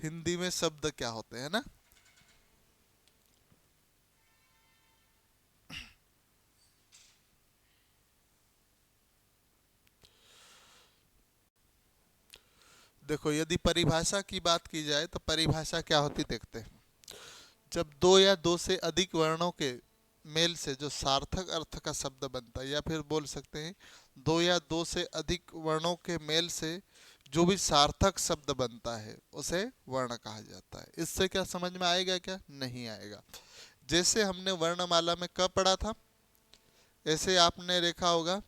हिंदी में शब्द क्या होते हैं ना। देखो, यदि परिभाषा की बात की जाए तो परिभाषा क्या होती देखते हैं। जब दो या दो से अधिक वर्णों के मेल से जो सार्थक अर्थ का शब्द बनता है, या फिर बोल सकते हैं दो या दो से अधिक वर्णों के मेल से जो भी सार्थक शब्द बनता है उसे वर्ण कहा जाता है। इससे क्या समझ में आएगा, क्या नहीं आएगा। जैसे हमने वर्णमाला में क पढ़ा था, ऐसे आपने देखा होगा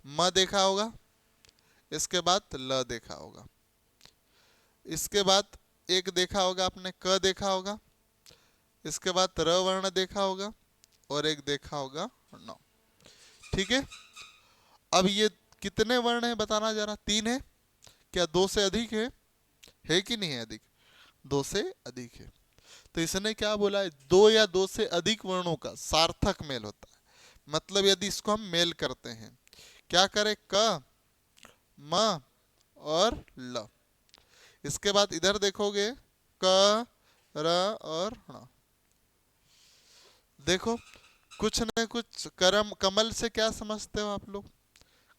म देखा होगा, इसके बाद ल देखा होगा, इसके बाद एक देखा होगा आपने क देखा होगा, इसके बाद र वर्ण देखा होगा, और एक देखा होगा न। ठीक है। अब ये कितने वर्ण है बताना जरा। तीन है, क्या दो से अधिक है कि नहीं है अधिक? दो से अधिक है। तो इसने क्या बोला है, दो या दो से अधिक वर्णों का सार्थक मेल होता है। मतलब यदि इसको हम मेल करते हैं, क्या करें, क म और ल। इसके बाद इधर देखोगे क र और ण। देखो, कुछ न कुछ करम कमल से क्या समझते हो आप लोग?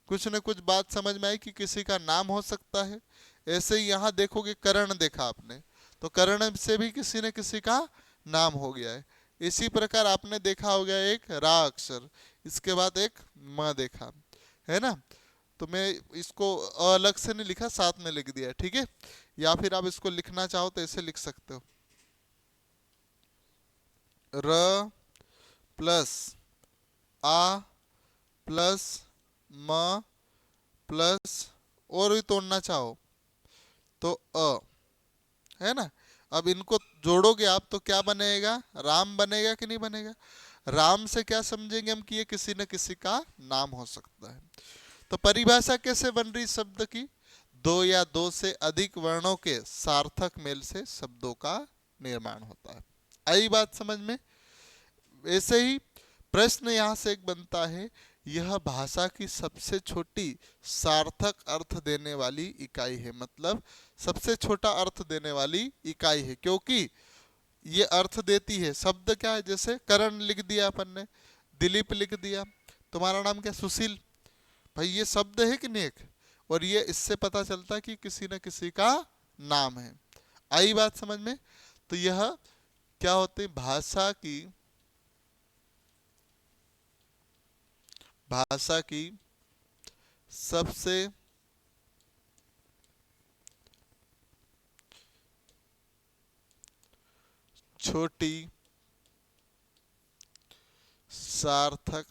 कुछ न कुछ बात समझ में आई कि किसी का नाम हो सकता है। ऐसे ही यहाँ देखोगे करण देखा आपने, तो करण से भी किसी न किसी का नाम हो गया है। इसी प्रकार आपने देखा हो गया एक रा अक्षर, इसके बाद एक म देखा है ना। तो मैं इसको अलग से नहीं लिखा, साथ में लिख दिया, ठीक है। या फिर आप इसको लिखना चाहो तो ऐसे लिख सकते हो, र प्लस आ प्लस म प्लस, और भी तोड़ना चाहो तो है ना। अब इनको जोड़ोगे आप तो क्या बनेगा, राम बनेगा कि नहीं बनेगा। राम से क्या समझेंगे हम कि ये किसी न किसी का नाम हो सकता है। तो परिभाषा कैसे बन रही शब्द की, दो या दो से अधिक वर्णों के सार्थक मेल से शब्दों का निर्माण होता है। आई बात समझ में। वैसे ही प्रश्न यहाँ से एक बनता है, यह भाषा की सबसे छोटी सार्थक अर्थ देने वाली इकाई है। मतलब सबसे छोटा अर्थ देने वाली इकाई है, क्योंकि ये अर्थ देती है। शब्द क्या है, जैसे करण लिख दिया अपन ने, दिलीप लिख दिया, तुम्हारा नाम क्या, सुशील। भाई ये शब्द है कि नहीं एक, और ये इससे पता चलता है कि किसी न किसी का नाम है। आई बात समझ में। तो यह क्या होती है, भाषा की सबसे छोटी सार्थक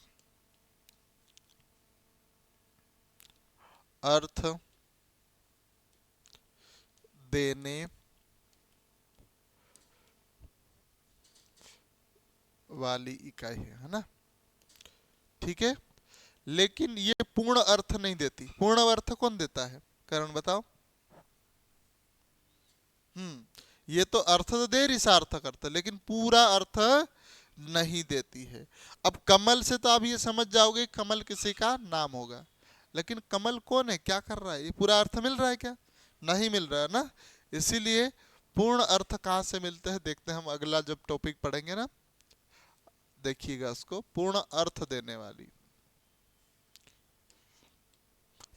अर्थ देने वाली इकाई है ना। ठीक है। लेकिन ये पूर्ण अर्थ नहीं देती। पूर्ण अर्थ कौन देता है, कारण बताओ। ये तो अर्थ तो दे रही सार्थक अर्थ, लेकिन पूरा अर्थ नहीं देती है। अब कमल से तो आप ये समझ जाओगे कमल किसी का नाम होगा, लेकिन कमल कौन है, क्या कर रहा है, ये पूरा अर्थ मिल रहा है क्या? नहीं मिल रहा है ना। इसीलिए पूर्ण अर्थ कहाँ से मिलते हैं देखते हैं हम अगला जब टॉपिक पढ़ेंगे ना। देखिएगा उसको, पूर्ण अर्थ देने वाली।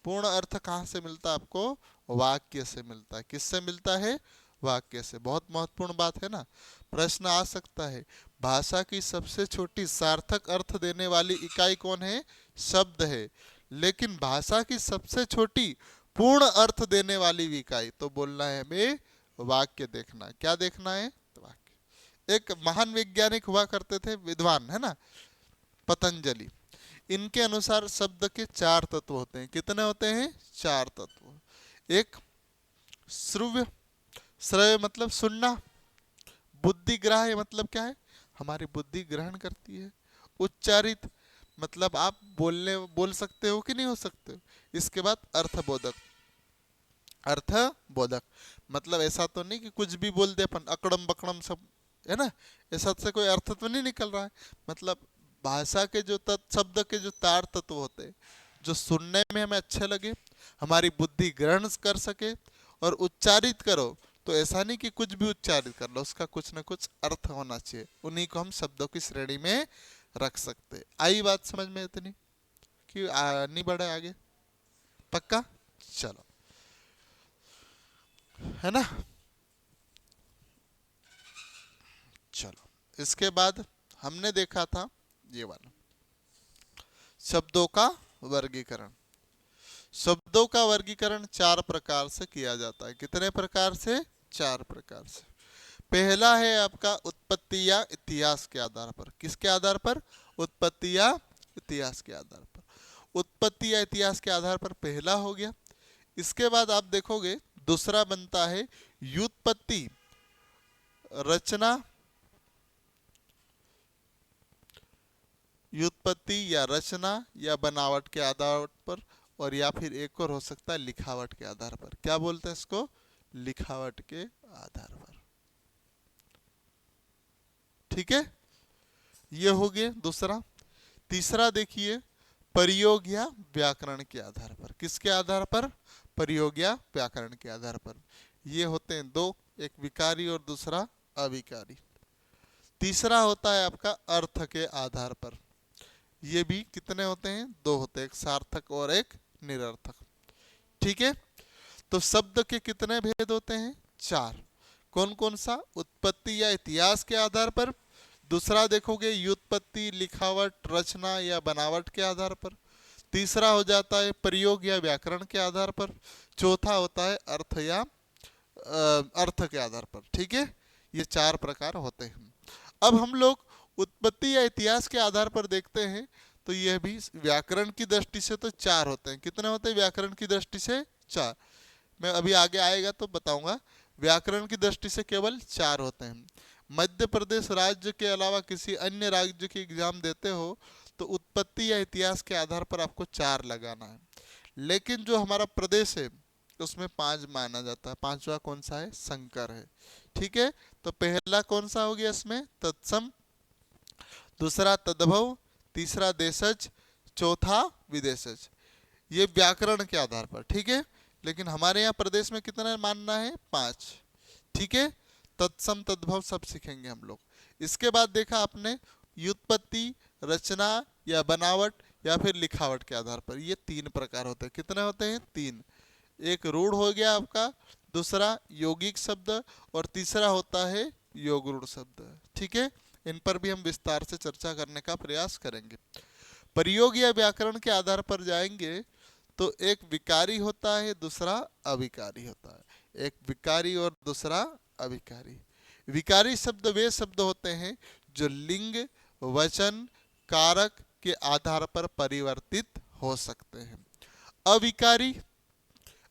पूर्ण अर्थ कहाँ से मिलता है आपको? वाक्य से मिलता है। किससे मिलता है? वाक्य से। बहुत महत्वपूर्ण बात है ना। प्रश्न आ सकता है, भाषा की सबसे छोटी सार्थक अर्थ देने वाली इकाई कौन है? शब्द है। लेकिन भाषा की सबसे छोटी पूर्ण अर्थ देने वाली इकाई, तो बोलना है हमें वाक्य देखना है। क्या देखना है? तो वाक्य। एक महान वैज्ञानिक हुआ करते थे, विद्वान, है ना, पतंजलि। इनके अनुसार शब्द के चार तत्व होते हैं। कितने होते हैं? चार तत्व। एक श्रुव्य, श्रव्य मतलब सुनना। बुद्धिग्राह्य मतलब क्या है? हमारी बुद्धि ग्रहण करती है। उच्चारित मतलब आप बोल सकते हो कि नहीं हो सकते हो। इसके बाद अर्थबोधक। अर्थबोधक मतलब ऐसा तो नहीं कि कुछ भी बोल दे अपन, अकड़म बकड़म सब, है ना, ऐसा से कोई अर्थ तो नहीं निकल रहा है। मतलब भाषा के जो शब्द के जो तार तत्व होते हैं, जो सुनने में हमें अच्छे लगे, हमारी बुद्धि ग्रहण कर सके, और उच्चारित करो तो ऐसा नहीं कि कुछ भी उच्चारित कर लो, उसका कुछ ना कुछ अर्थ होना चाहिए, उन्हीं को हम शब्दों की श्रेणी में रख सकते। आई बात समझ में इतनी कि नहीं बढ़े आगे? पक्का? चलो, है ना? चलो, इसके बाद हमने देखा था ये वाला शब्दों का वर्गीकरण। शब्दों का वर्गीकरण 4 प्रकार से किया जाता है। कितने प्रकार से? 4 प्रकार से। पहला है आपका उत्पत्ति या इतिहास के आधार पर। किसके आधार पर? उत्पत्ति या इतिहास के आधार पर। उत्पत्ति या इतिहास के आधार पर पहला हो गया। इसके बाद आप देखोगे दूसरा बनता है व्युत्पत्ति, रचना, व्युत्पत्ति या रचना या बनावट के आधार पर, और या फिर एक और हो सकता है लिखावट के आधार पर। क्या बोलते हैं इसको? लिखावट के आधार पर। ठीक है, ये हो गया दूसरा। तीसरा देखिए प्रयोग या व्याकरण के आधार पर। किसके आधार पर? प्रयोग या व्याकरण के आधार पर। ये होते हैं दो, एक विकारी और दूसरा अविकारी। तीसरा होता है आपका अर्थ के आधार पर। ये भी कितने होते हैं? दो होते हैं, एक सार्थक और एक निरर्थक। ठीक है, तो शब्द के कितने भेद होते हैं? 4। कौन कौन सा? उत्पत्ति या इतिहास के आधार पर, दूसरा देखोगे व्युत्पत्ति, लिखावट, रचना या बनावट के आधार पर, तीसरा हो जाता है प्रयोग या व्याकरण के आधार पर, चौथा होता है अर्थ या अर्थ के आधार पर। ठीक है, ये 4 प्रकार होते हैं। अब हम लोग उत्पत्ति या इतिहास के आधार पर देखते हैं, तो यह भी व्याकरण की दृष्टि से तो 4 होते हैं। कितने होते हैं व्याकरण की दृष्टि से? 4। मैं अभी आगे आएगा तो बताऊंगा। व्याकरण की दृष्टि से केवल 4 होते हैं। मध्य प्रदेश राज्य के अलावा किसी अन्य राज्य की एग्जाम देते हो तो उत्पत्ति या इतिहास के आधार पर आपको 4 लगाना है, लेकिन जो हमारा प्रदेश है उसमें 5 माना जाता है। 5वां कौन सा है? संकर है। ठीक है, तो पहला कौन सा हो गया इसमें? तत्सम, दूसरा तद्भव, तीसरा देशज, चौथा विदेशज। ये व्याकरण के आधार पर। ठीक है, लेकिन हमारे यहाँ प्रदेश में कितना मानना है? 5। ठीक है, तत्सम तद्भव सब सीखेंगे हम लोग। इसके बाद देखा आपने व्युत्पत्ति, रचना या बनावट या फिर लिखावट के आधार पर। ये 3 प्रकार होते हैं। कितने होते हैं? 3। एक रूढ़ हो गया आपका, दूसरा यौगिक शब्द, और तीसरा होता है योगरूढ़ शब्द। ठीक है, इन पर भी हम विस्तार से चर्चा करने का प्रयास करेंगे। प्रयोग या व्याकरण के आधार पर जाएंगे तो एक विकारी होता है, दूसरा अविकारी होता है। एक विकारी और दूसरा अविकारी। विकारी शब्द वे शब्द होते हैं जो लिंग, वचन, कारक के आधार पर परिवर्तित हो सकते हैं। अविकारी,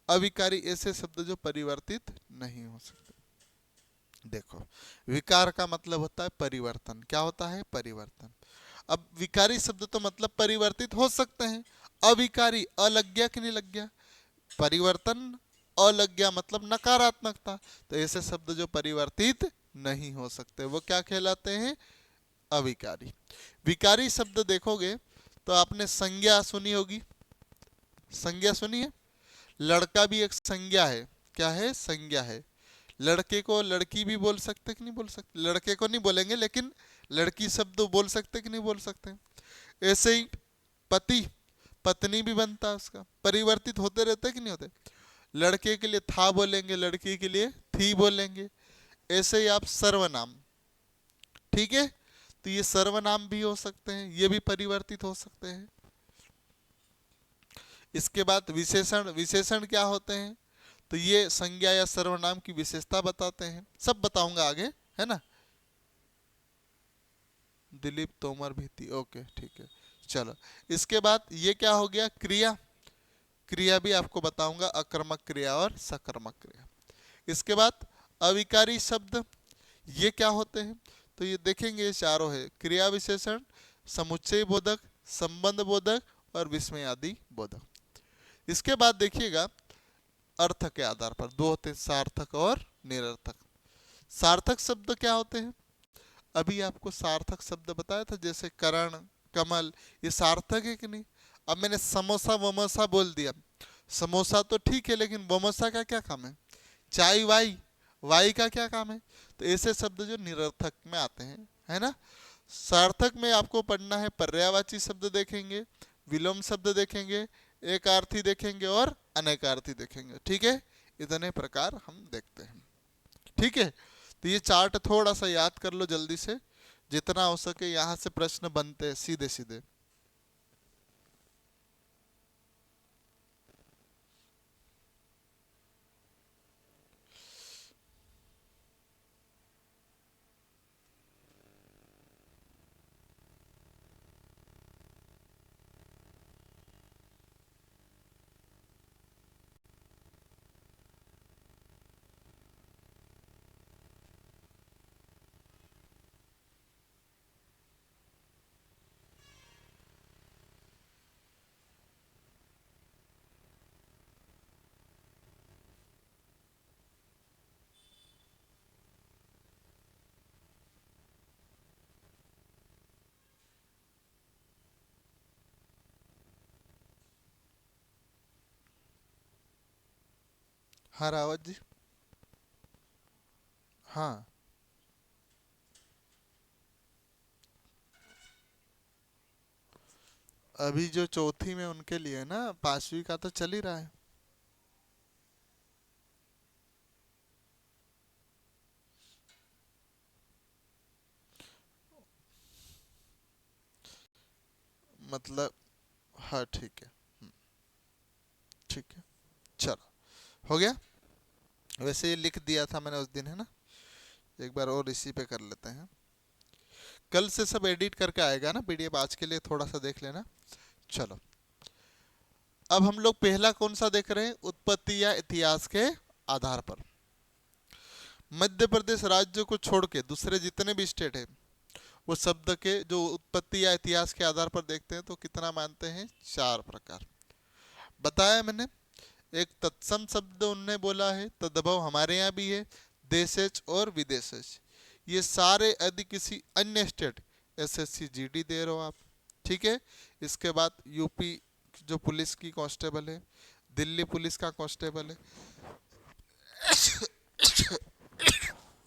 अविकारी ऐसे शब्द जो परिवर्तित नहीं हो सकते। देखो, विकार का मतलब होता है परिवर्तन। क्या होता है? परिवर्तन। अब विकारी शब्द तो मतलब परिवर्तित हो सकते हैं, अविकारी अलज्ञा की नहीं लग गया, परिवर्तन अलज्ञा मतलब नकारात्मकता। तो ऐसे शब्द जो परिवर्तित नहीं हो सकते वो क्या कहलाते हैं? अविकारी। विकारी शब्द देखोगे तो आपने संज्ञा सुनी होगी। संज्ञा सुनी है? लड़का भी एक संज्ञा है। क्या है? संज्ञा है। लड़के को लड़की भी बोल सकते कि नहीं बोल सकते? लड़के को नहीं बोलेंगे, लेकिन लड़की शब्द बोल सकते कि नहीं बोल सकते? ऐसे ही पति, पत्नी भी बनता है उसका, परिवर्तित होते रहते कि नहीं होते? लड़के के लिए था बोलेंगे, लड़की के लिए थी बोलेंगे। ऐसे ही आप सर्वनाम, ठीक है, तो ये सर्वनाम भी हो सकते हैं, ये भी परिवर्तित हो सकते हैं। इसके बाद विशेषण, विशेषण क्या होते हैं? तो ये संज्ञा या सर्वनाम की विशेषता बताते हैं। सब बताऊंगा आगे, है ना? दिलीप तोमर भी थी, ओके ठीक है। चलो, इसके बाद ये क्या हो गया? क्रिया। क्रिया भी आपको बताऊंगा, अकर्मक क्रिया और सकर्मक क्रिया। इसके बाद अविकारी शब्द, ये क्या होते हैं? तो ये देखेंगे, ये चारों है, क्रिया विशेषण, समुच्चय बोधक, संबंध बोधक और विस्मय आदि बोधक। इसके बाद देखिएगा अर्थ के आधार पर 2 होते हैं, सार्थक और निरर्थक। सार्थक शब्द क्या होते हैं? अभी आपको सार्थक शब्द बताया था, जैसे करण, कमल, ये सार्थक है कि नहीं? अब मैंने समोसा वमोसा बोल दिया। समोसा तो ठीक है, लेकिन वमोसा का क्या काम है? चाय वाई, वाई का क्या काम है? तो ऐसे शब्द जो निरर्थक में आते हैं, है ना। सार्थक में आपको पढ़ना है पर्यायवाची शब्द देखेंगे, विलोम शब्द देखेंगे, एकार्थी देखेंगे और अनेकार्थी देखेंगे। ठीक है, इतने प्रकार हम देखते हैं। ठीक है, तो ये चार्ट थोड़ा सा याद कर लो जल्दी से, जितना हो सके। यहाँ से प्रश्न बनते हैं सीधे सीधे। हाँ रावत जी। हाँ, अभी जो चौथी में उनके लिए ना, पांचवी का तो चल ही रहा है। मतलब, हाँ ठीक है। ठीक है, चलो, हो गया। वैसे ये लिख दिया था मैंने उस दिन, है ना। एक बार और इसी पे कर लेते हैं। कल से सब एडिट करके आएगा ना पीडीएफ, आज के लिए थोड़ा सा देख लेना। चलो, अब हम लोग पहला कौन सा देख रहे हैं? उत्पत्ति या इतिहास के आधार पर। मध्य प्रदेश राज्य को छोड़ के दूसरे जितने भी स्टेट है, वो शब्द के जो उत्पत्ति या इतिहास के आधार पर देखते हैं तो कितना मानते हैं? 4 प्रकार बताया मैंने। एक तत्सम शब्द उनने बोला है, तद्भव हमारे यहाँ भी है, देशज और विदेशज। ये सारे यदि किसी अन्य स्टेट, एसएससी जीडी दे रहे हो आप, ठीक है। इसके बाद यूपी जो पुलिस की कांस्टेबल है, दिल्ली पुलिस का कांस्टेबल है।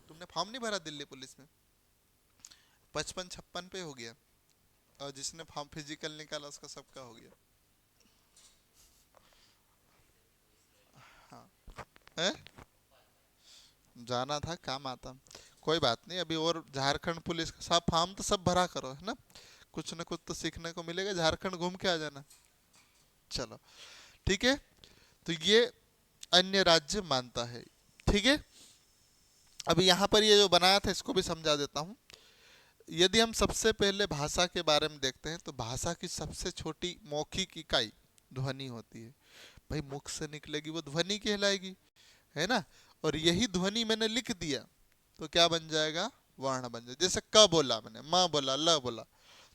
तुमने फॉर्म नहीं भरा दिल्ली पुलिस में? 55-56 पे हो गया, और जिसने फॉर्म फिजिकल निकाला उसका सबका हो गया। हाँ, है? जाना था, काम आता। कोई बात नहीं, अभी और झारखंड पुलिस का सब फॉर्म तो सब भरा करो, है ना। कुछ न कुछ तो सीखने को मिलेगा, झारखंड घूम के आ जाना। चलो, ठीक है। तो ये अन्य राज्य मानता है, ठीक है। अब यहाँ पर ये जो बनाया था इसको भी समझा देता हूँ। यदि हम सबसे पहले भाषा के बारे में देखते हैं तो भाषा की सबसे छोटी मौखिक इकाई ध्वनि होती है। भाई मुख से निकलेगी वो ध्वनि कहलाएगी, है ना। और यही ध्वनि मैंने लिख दिया तो क्या बन जाएगा? वर्ण बन जाए। जैसे क बोला मैंने, म बोला, ल बोला,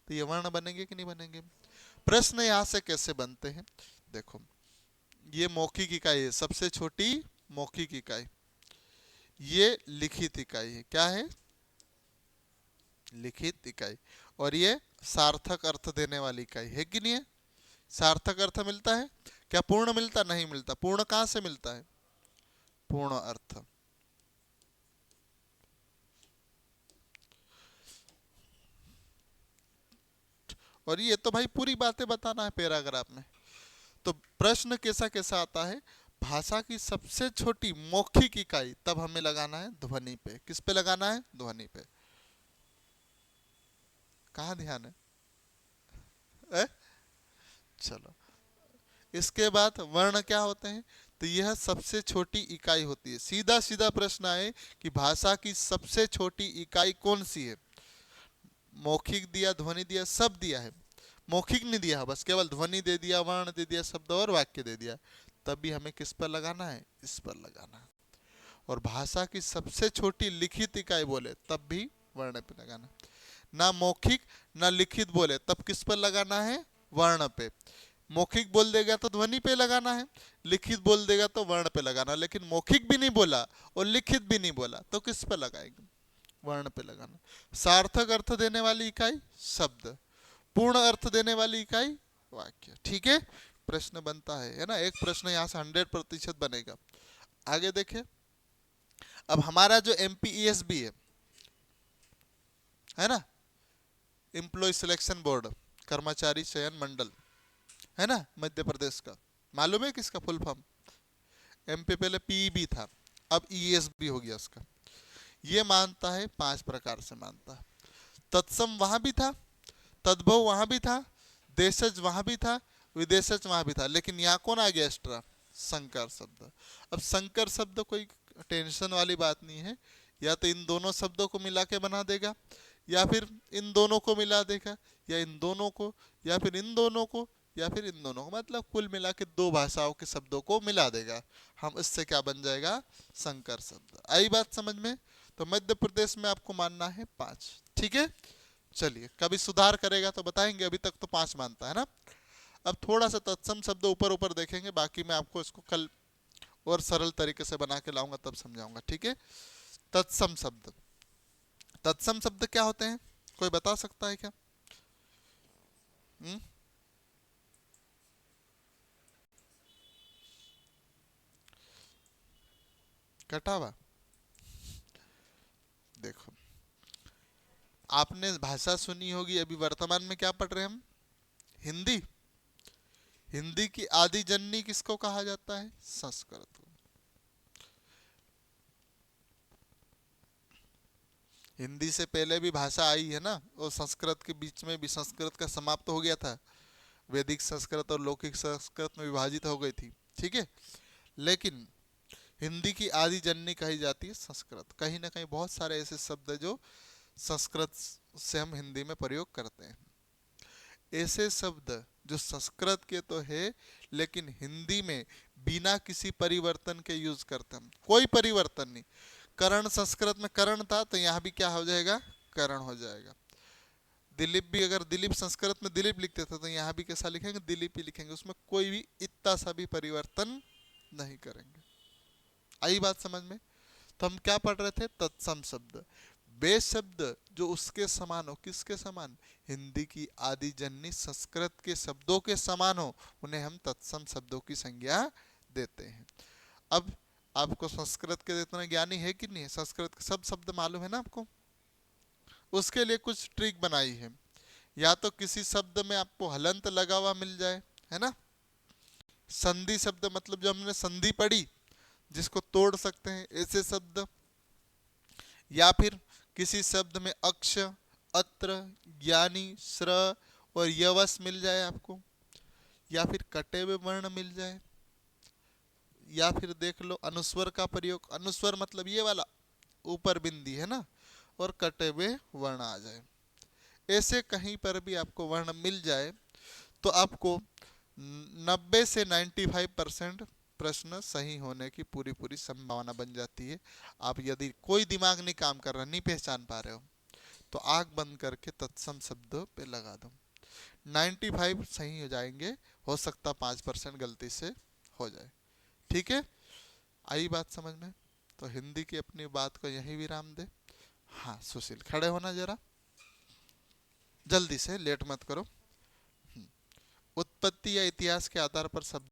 तो ये वर्ण बनेंगे कि नहीं बनेंगे? प्रश्न यहाँ से कैसे बनते हैं? देखो, ये मौखिक इकाई है, सबसे छोटी मौखिक इकाई। ये लिखित इकाई है। क्या है? लिखित इकाई। और ये सार्थक अर्थ देने वाली इकाई है कि नहीं है? सार्थक अर्थ मिलता है क्या? पूर्ण मिलता? नहीं मिलता। पूर्ण कहाँ से मिलता है? पूर्ण अर्थ। और ये तो भाई पूरी बातें बताना है पैराग्राफ में। तो प्रश्न कैसा कैसा आता है? भाषा की सबसे छोटी मौखिक इकाई, तब हमें लगाना है ध्वनि पे। किस पे लगाना है? ध्वनि पे। कहाँ ध्यान है? ए? चलो, इसके बाद वर्ण क्या होते हैं? तो यह सबसे छोटी इकाई होती है। सीधा सीधा प्रश्न आए कि भाषा की सबसे छोटी इकाई कौन सी है? मौखिक दिया, ध्वनि दिया, सब दिया है। मौखिक नहीं दिया, बस केवल ध्वनि दे दिया, वर्ण दे दिया, शब्द और वाक्य दे दिया। तब भी हमें किस पर लगाना है? इस पर लगाना है। और भाषा की सबसे छोटी लिखित इकाई बोले तब भी वर्ण पे लगाना। ना मौखिक ना लिखित बोले तब किस पर लगाना है? वर्ण पे। मौखिक बोल देगा तो ध्वनि पे लगाना है, लिखित बोल देगा तो वर्ण पे लगाना। लेकिन मौखिक भी नहीं बोला और लिखित भी नहीं बोला तो किस पे लगाएंगे? वर्ण पे लगाना। सार्थक अर्थ देने वाली इकाई शब्द, पूर्ण अर्थ देने वाली इकाई वाक्य। ठीक है, प्रश्न बनता है ना। एक प्रश्न यहाँ से 100% बनेगा। आगे देखें, अब हमारा जो MPESB है ना, एम्प्लॉय सिलेक्शन बोर्ड, कर्मचारी चयन मंडल, है ना, मध्य प्रदेश का, मालूम है किसका फुल फॉर्म? MP पहले PEB था, अब ESB हो गया उसका। ये मानता है 5 प्रकार से मानता है। तत्सम वहां भी था, तद्भव वहां भी था, देशज वहां भी था, विदेशज वहां भी था, लेकिन यहाँ कौन आ गया एक्स्ट्रा? संकर शब्द। अब संकर शब्द कोई टेंशन वाली बात नहीं है, या तो इन दोनों शब्दों को मिला के बना देगा, या फिर इन दोनों को मिला देगा, या इन दोनों को, या फिर इन दोनों को, या फिर इन दोनों को, मतलब कुल मिला के 2 भाषाओं के शब्दों को मिला देगा। हम इससे क्या बन जाएगा? संकर शब्द। आई बात समझ में? तो मध्य प्रदेश में आपको मानना है 5। ठीक है, चलिए कभी सुधार करेगा तो बताएंगे, अभी तक तो 5 मानता है ना। अब थोड़ा सा तत्सम शब्द ऊपर ऊपर देखेंगे, बाकी मैं आपको इसको कल और सरल तरीके से बना के लाऊंगा, तब समझाऊंगा। ठीक है, तत्सम शब्द। तत्सम शब्द क्या होते हैं, कोई बता सकता है क्या? कटावा। देखो, आपने भाषा सुनी होगी, अभी वर्तमान में क्या पढ़ रहे हैं हम? हिंदी। हिंदी की आदि जननी किसको कहा जाता है? संस्कृत को। हिंदी से पहले भी भाषा आई है ना, और संस्कृत के बीच में भी संस्कृत का समाप्त हो गया था, वैदिक संस्कृत और लौकिक संस्कृत में विभाजित हो गई थी। ठीक है, लेकिन हिंदी की आदि जननी कही जाती है संस्कृत। कहीं ना कहीं बहुत सारे ऐसे शब्द है जो संस्कृत से हम हिंदी में प्रयोग करते हैं। ऐसे शब्द जो संस्कृत के तो है, लेकिन हिंदी में बिना किसी परिवर्तन के यूज करते हैं, कोई परिवर्तन नहीं। करण संस्कृत में करण था, तो यहाँ भी क्या हो जाएगा? करण हो जाएगा। दिलीप भी, अगर दिलीप संस्कृत में दिलीप लिखते थे, तो यहाँ भी कैसा लिखेंगे? दिलीप ही लिखेंगे। उसमें कोई भी इतना सा भी परिवर्तन नहीं करेंगे। आई बात समझ में? तो हम क्या पढ़ रहे थे? तत्सम शब्द, वे शब्द जो उसके समान हो। किसके समान? हिंदी की आदि जननी संस्कृत के शब्दों के समान हो, उन्हें हम तत्सम शब्दों की संज्ञा देते हैं। अब आपको संस्कृत के इतना ज्ञानी है कि नहीं? संस्कृत के सब शब्द मालूम है ना आपको? उसके लिए कुछ ट्रिक बनाई है। या तो किसी शब्द में आपको हलंत लगा हुआ मिल जाए, है ना, संधि शब्द, मतलब जो हमने संधि पढ़ी जिसको तोड़ सकते हैं, ऐसे शब्द। या फिर किसी शब्द में अक्ष, अत्र, ज्ञानी, श्र और यवस मिल जाए आपको, या फिर कटे हुए वर्ण मिल जाए, या फिर देख लो अनुस्वर का प्रयोग। अनुस्वर मतलब ये वाला ऊपर बिंदी है ना, और कटे हुए वर्ण आ जाए। ऐसे कहीं पर भी आपको वर्ण मिल जाए तो आपको 90 से 95% प्रश्न सही होने की पूरी पूरी संभावना बन जाती है। आप यदि कोई दिमाग नहीं काम कर रहा, नहीं पहचान पा रहे हो, तो आंख बंद करके तत्सम शब्दों पे लगा दो, 95 सही हो जाएंगे। हो सकता 5% गलती से हो जाए। ठीक है, आई बात समझ में? तो हिंदी की अपनी बात को यही विराम दे। हाँ सुशील, खड़े होना जरा, जल्दी से, लेट मत करो। उत्पत्ति या इतिहास के आधार पर शब्द